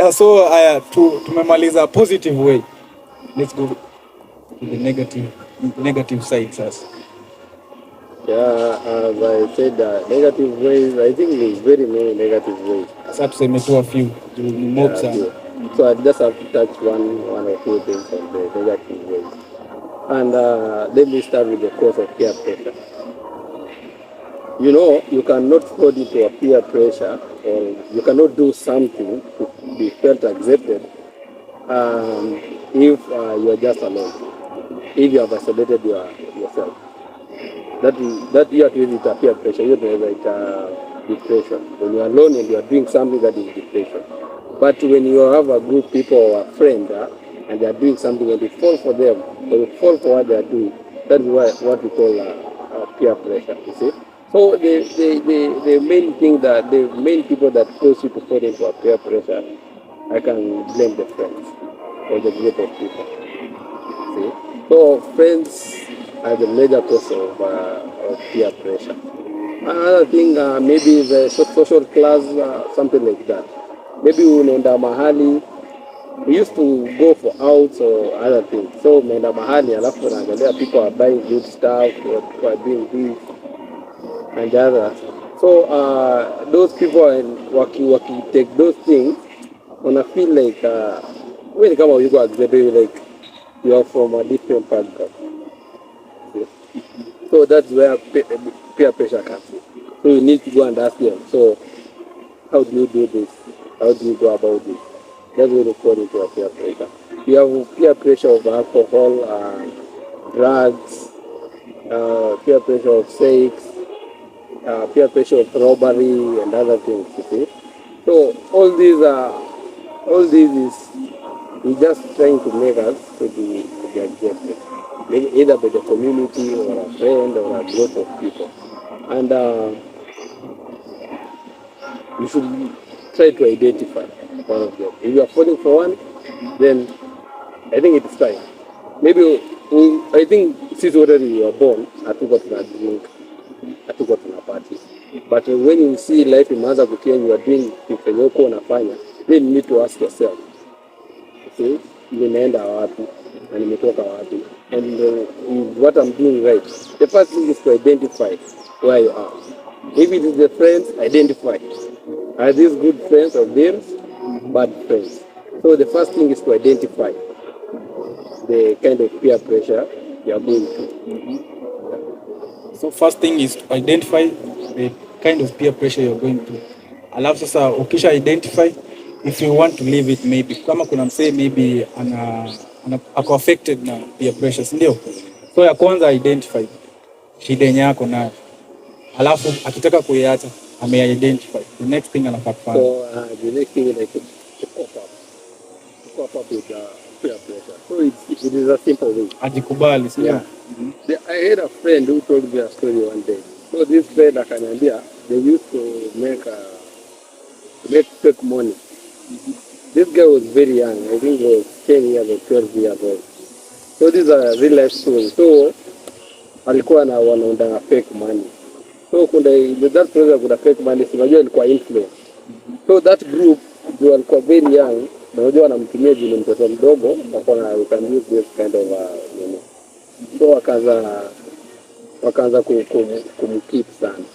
Yeah, so tumemaliza positive way. Let's go to the negative side first. Yeah, as I said, negative ways, I think there's very many negative ways. Sasa tuseme tu a few. Mob sana. So I just have to touch one or two things on the negative ways. And let me start with the cause of peer pressure. You know, you cannot fall into a peer pressure, or you cannot do something to be felt accepted if you are just alone, if you have isolated yourself. That you are doing it a peer pressure, you know, like depression. When you are alone and you are doing something, that is depression. But when you have a group of people or a friend and they are doing something and you fall for them, or you fall for what they are doing, that is what we call peer pressure, you see. So the main thing that, the main people that cause you to fall into a peer pressure, I can blame the friends or the group of people. See? So friends are the major cause of peer pressure. Another thing, maybe the social class, something like that. Maybe unaenda mahali, we used to go for outs or other things. So umeenda mahali, alafu unaangalia people are buying good stuff, or people are doing this and others. So those people waki take those things, wanna feel like when come out you go exhibit like you are from a different background. So that's where peer pressure comes in. So you need to go and ask them. So how do you do this? How do you go about this? That's where they fall into a peer pressure. You have peer pressure of alcohol, drugs, peer pressure of sex, peer pressure of robbery and other things. You see? So all these is just trying to make us to be accepted, either by the community or a friend or a group of people. And you should try to identify one of them. If you are falling for one, then I think it's time. Maybe I think since already you are born, I took what to drink, I took what to party. But when you see life imeanza kutia, you are doing things yoko unafanya, then you need to ask yourself, see, nimeenda wapi na nimetoka wapi, and what I'm doing right. The first thing is to identify where you are. If it is the friends, identify. Are these good friends or theirs bad friends? So the first thing is to identify the kind of peer pressure you are going through. So first thing is to identify the kind of peer pressure you're going through. Alafu sasa ukisha identify, if you want to leave it, maybe kama kuna msee maybe ako affected na peer pressure, ndio. So ya kwanza identify shida yako nayo. Alafu akitaka kuiacha ame-identify. The next thing anafaa kufanya. So the next thing is like to cope up with peer pressure. So it is a simple way. Ajikubali, sio? Yeah. I had a friend who told me a story one day. So this friend akaniambia, they used to make fake money. This guy was very young. I think he was 10 years or 12 years old. So this is a real life story. So alikuwa na wanaunda fake money. So that person kuna fake money, unajua ilikuwa influence. So that group they walikuwa very young, na unajua wanamtumia jini mtoto mdogo, wakona we can use this kind of so wakaanza kumkeep sana.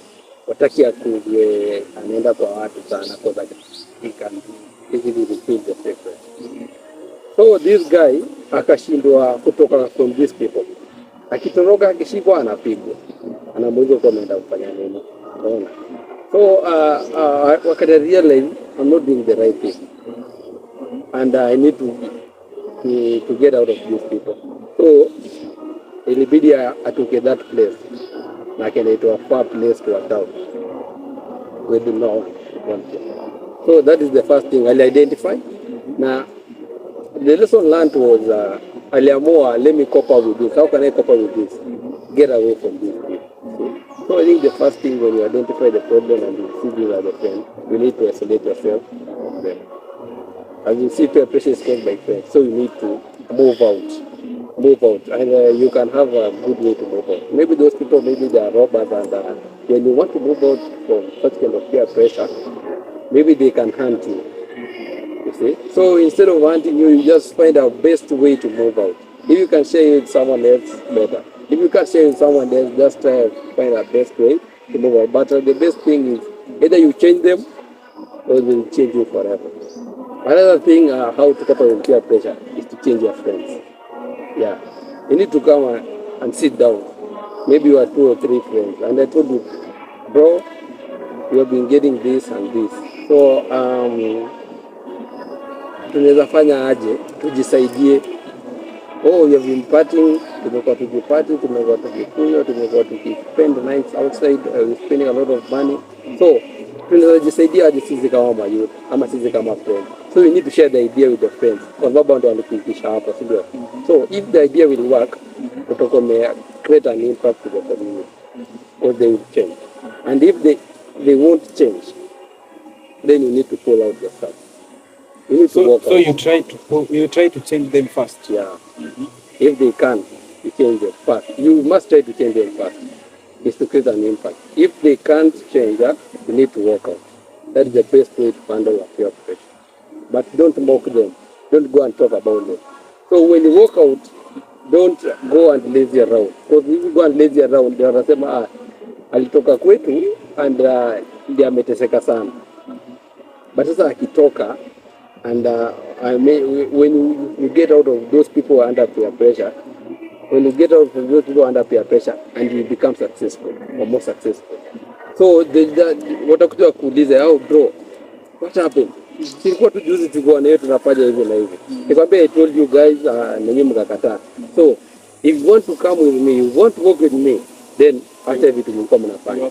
Wataki akuje anaenda kwa watu sana kwa sababu he can easily reveal the secret. So this guy akashindwa kutoka from these people. Akitoroka akishikwa anapigwa. Anamuuliza kwa ameenda kufanya nini. Unaona? So wakati realize I'm not doing the right thing. And I need to get out of these people. So ilibidi atoke that place. Na akaenda a far place to a town. We do not want to. So that is the first thing I'll identify. Now the lesson learned was aliamua, let me cope up with this. How can I cope up with this? Get away from this people. So I think the first thing when you identify the problem and you see these are the friends, you need to isolate yourself from them. As you see, peer pressure is caused by friends, so you need to move out. And you can have a good way to move out. Maybe those people, maybe they are robbers, and when you want to move out from such kind of peer pressure, maybe they can hunt you. You see? So instead of hunting you just find a best way to move out. If you can share it with someone else, better. If you can't share it with someone else, just try to find a best way to move out. But the best thing is either you change them or they will change you forever. Another thing, how to cope with peer pressure is to change your friends. Yeah. You need to come and sit down. Maybe you are 2 or 3 friends. And I told you, bro, you have been getting this and this. So, tunaweza fanya aje tujisaidie. Oh, you have been partying, tumekuwa tukipati, tumekuwa tukikunywa, tumekuwa tukispend nights outside, spending a lot of money. So tunaweza jisaidia aje sisi kama mayouth ama sisi kama friends. So we need to share the idea with the friends, kwa sababu ndio walikuikisha hapo, si ndio? So if the idea will work, tutakuwa create an impact to the community, or they will change. And if they won't change, then you need to pull out yourself. You need to walk So out. you try to change them first. Yeah. If they can, you change them first. You must try to change them first. It's to create an impact. If they can't change that, you need to walk out. That is the best way to handle a peer pressure. But don't mock them. Don't go and talk about them. So when you walk out, don't go and lazy around. Because if you go and lazy around, they wanasema alitoka kwetu and ndiye ameteseka sana. But sasa akitoka and when you get out of those people under peer pressure, when you get out of those people under peer pressure and you become successful or more successful, so watakuja kuuliza, oh bro, what happened? Silikuwa tu juzi tulikuwa na yetu tunafanya hivi na hivi. Nikwambia I told you guys nenye mkakataa. So if you want to come with me, you want to work with me, then acha vitu mlikuwa mnafanya.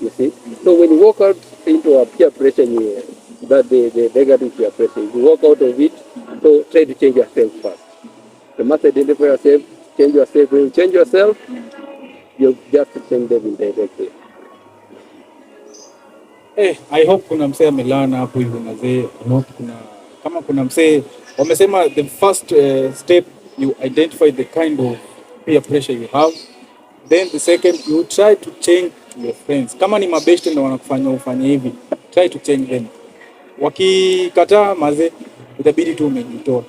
You see? So when you walk out into a peer pressure, that the negative peer pressure, you walk out of it, so try to change yourself first. You must identify yourself, change yourself. When you change yourself, you just change them indirectly. I hope kuna msee amelana hapo hivyo mazee. I hope kama kuna msee wamesema the first step you identify the kind of peer pressure you have, then the second you try to change your friends. Kama ni mabeshte ndio wanakufanya ufanye hivi, try to change them. Wakikataa mazee, itabidi tu umejitoa.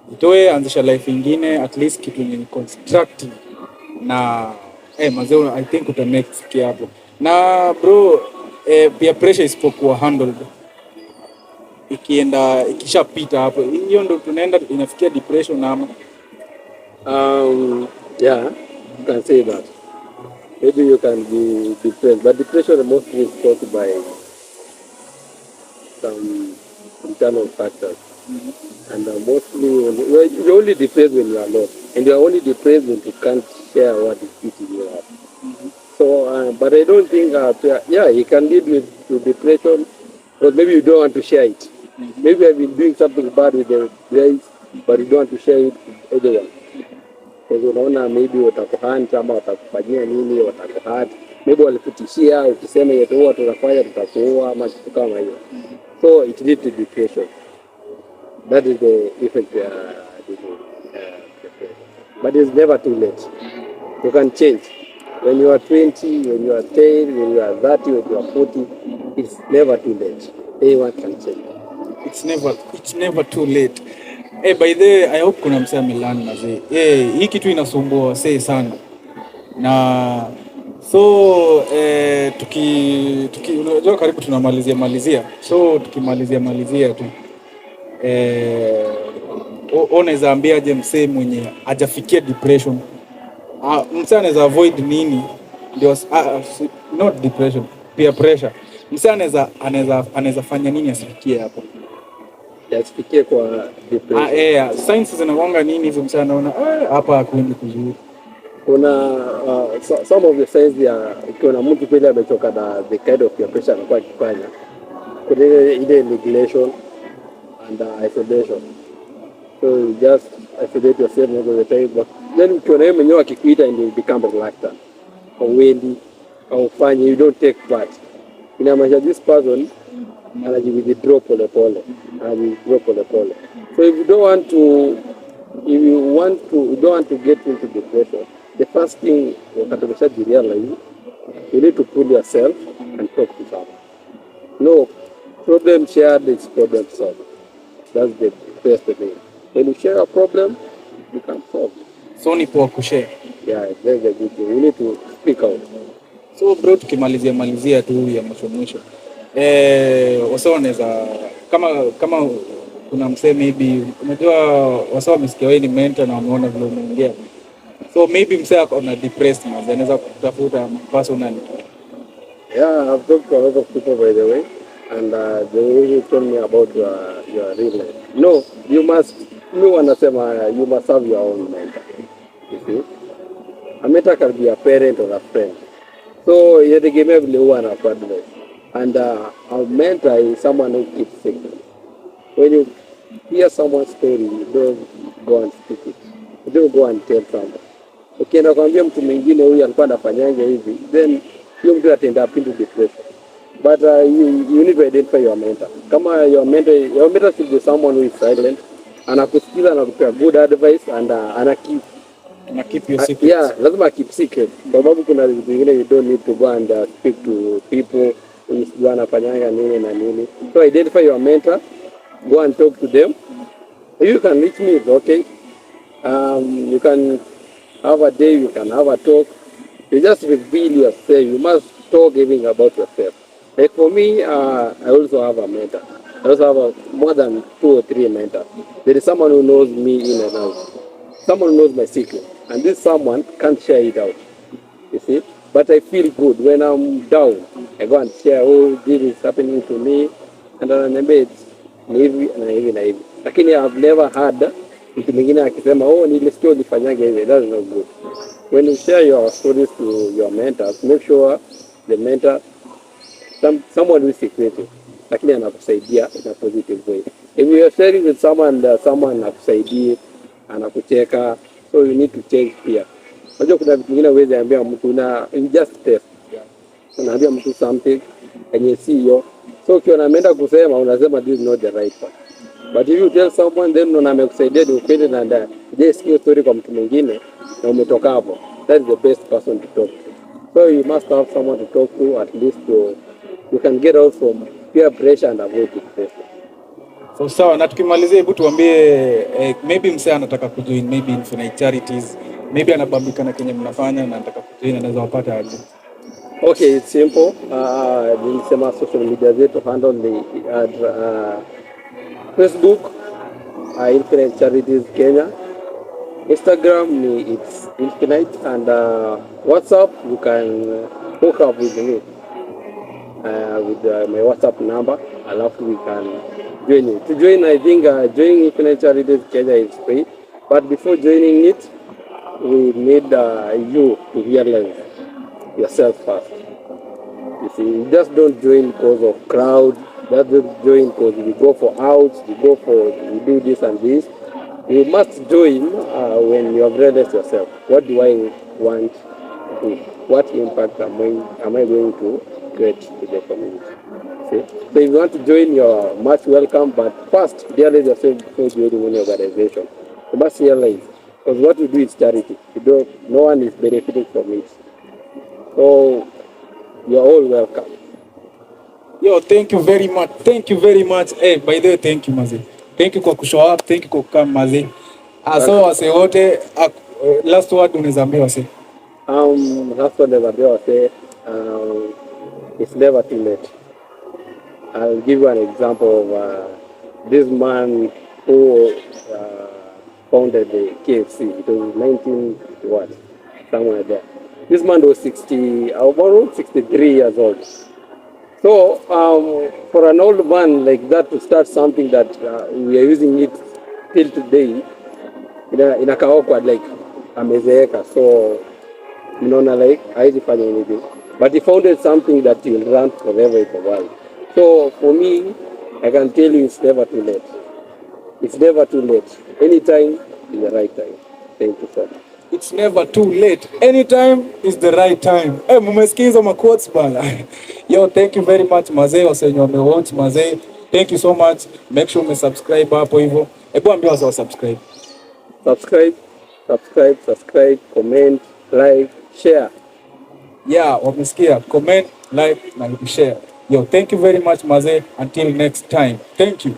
Jitoe, anzisha life ingine, at least kitu ni constructive. Na mazee, I think uta make fikia hapo. Na bro, peer pressure isipokuwa handled, ikishapita hapo, hiyo ndo tunaenda inafikia depression ama yeah, you can say that. Maybe you can be depressed, but depression mostly is caused by some internal factors. And mostly you're only depressed when you are alone, and you're only depressed when you can't share what is eating you up. So, but I don't think, it can lead to depression, but maybe you don't want to share it. Maybe I've been doing something bad with the guys, but you don't want to share it with anyone. Because unaona maybe watakuhunt ama watakufanyia nini, watakuhurt. Maybe walikutishia ukisema yetu huwa tunafanya tutakuua ama kitu kama hiyo. So it leads to depression. That is the effect but it's never too late. You can change. When you are 20, when you are 10, when you are 30, when you are 40, it's never too late. Anyone can change. It's never too late. By the way, I hope kuna msee amelani mazee. Hii kitu inasumbua wasee sana. Na so unajua karibu tunamalizia. So tukimalizia tu. Unaweza ambiaje msee mwenye hajafikia depression? Msee anaweza avoid nini? Ndio not depression, peer pressure. Msee anaweza fanya nini asifikie hapo? Asifikie kwa depression. Science zinagonga nini hizo msee anaona hapa hakuendi kuzuri. Kuna some of the signs ya ukiona mtu kweli amechoka na the kind of peer pressure anakuwa akifanya. Kuna ile neglection and isolation. So you just isolate yourself most of the time, but then ukiona yeye mwenyewe akikuita and you become reluctant. Hauendi, haufanye, you don't take part. Inamaanisha this person anajiwithdraw polepole. So if you don't want to get into depression, the first thing you realize, you need to pull yourself and talk to someone. No, problem shared is problem solved. That's the best thing. When you share a problem, you can solve it. So ni poa kushare. Yeah, that's a good thing. You need to speak out. So bro, tukimalizia tu ya mwisho wasa wanaweza kama kuna msee maybe unajua wasa wamesikia wewe ni mentor na wameona vile unaongea, so maybe msee ako na depressed na anaweza kutafuta personally. Yeah, I've talked to a lot of people, by the way, and they really told me about your real life. No, you must. Me wanasema you must have your own mentor. You see, a mentor can be a parent or a friend. So yategemea vile huwa anakuadvise. And a mentor is someone who keeps secret. When you hear someone's story, you don't go and speak it. You don't go and tell someone. Ukienda kwambia mtu mwingine huyu alikuwa anafanyanga hivi, then hiyo mtu ataenda up into depression. But you need to identify your mentor. Kama your mentor should be someone who is silent, anakusikiza, anakupea good advice, and keep your secret. Yeah, lazima keep secret. Kwa sababu kuna vitu vingine you don't need to go and speak to people who anafanyanga nini na nini. So identify your mentor, go and talk to them. You can reach me, it's okay. You can have a day, you can have a talk. You just reveal yourself. You must talk even about yourself. Like for me, I also have a mentor. I also have more than 2 or 3 mentors. There is someone who knows me in and out. Someone who knows my secret. And this someone can't share it out. You see? But I feel good when I'm down. I go and share, oh, this is happening to me. And then I remember it's hivi na hivi na hivi. Lakini I've never had mtu mwingine akisema, oh, nilisikia ulifanyanga hivi. That's not good. When you share your stories to your mentors, make sure the mentor, someone who is secretive, lakini anakusaidia in a positive way. If you are sharing with someone and someone anakusaidia, anakucheka, so you need to change pia. Unajua kuna vitu vingine huwezi ambia mtu na you just test. Unaambia mtu something yenye sio. So ukiona ameenda kusema unasema this is not the right one. But if you tell someone then unaona amekusaidia ni ukweli na ndio. Je, sikia story kwa mtu mwingine na umetoka hapo. That is the best person to talk to. So you must have someone to talk to, at least you can get out from peer pressure and avoid depression. So sawa, na tukimalizia hebu tuambie maybe msee anataka kujoin maybe Infinite Charities, maybe anabambika na kenye mnafanya na anataka kujoin, anaweza wapata aje? Okay, it's simple. Nilisema social media zetu handle the Facebook, Infinite Charities Kenya. Instagram it's Infinite, and WhatsApp you can hook up with me with my WhatsApp number. Alafu we can join you. To join, I think joining Infinite Charities Kenya is free, but before joining it, we need you to realize yourself first. You see, you just don't join because of crowd. Just don't join because we go for outs, we do this and this. You must join when you have realized yourself. What do I want to do? What impact am I going to create to the community? See? So if you want to join, you're much welcome, but first realize yourself before joining any organization. You must realize, because what you do is charity. No one is benefiting from it. So you're all welcome. Yo, thank you very much. Thank you very much. Hey, by the way, thank you Mazi. Thank you kwa kushow up. Thank you kwa kukaa Mazi. So wase wote last word unaweza ambia wase. Last word unaweza wase, it's never too late. I'll give you an example of this man who founded the KFC. It was 19 what? Somewhere there. This man was 63 years old. So for an old man like that to start something that we are using it till today, inakaa awkward, like amezeeka, so unaona like haizi fanya anything, but he founded something that will run forever in the world. So for me, I can tell you it's never too late. It's never too late. Anytime is the right time. Thank you so much. It's never too late. Anytime is the right time. Mumesikiza ma quotes bana. Yo, thank you very much mazee, wasenyo wamewatch mazee. Thank you so much. Make sure umesubscribe hapo hivyo. Hebu ambia wasa subscribe. Subscribe, comment, like, share. Yeah, wamesikia. Comment, like na share. Yo, thank you very much mazee. Until next time. Thank you.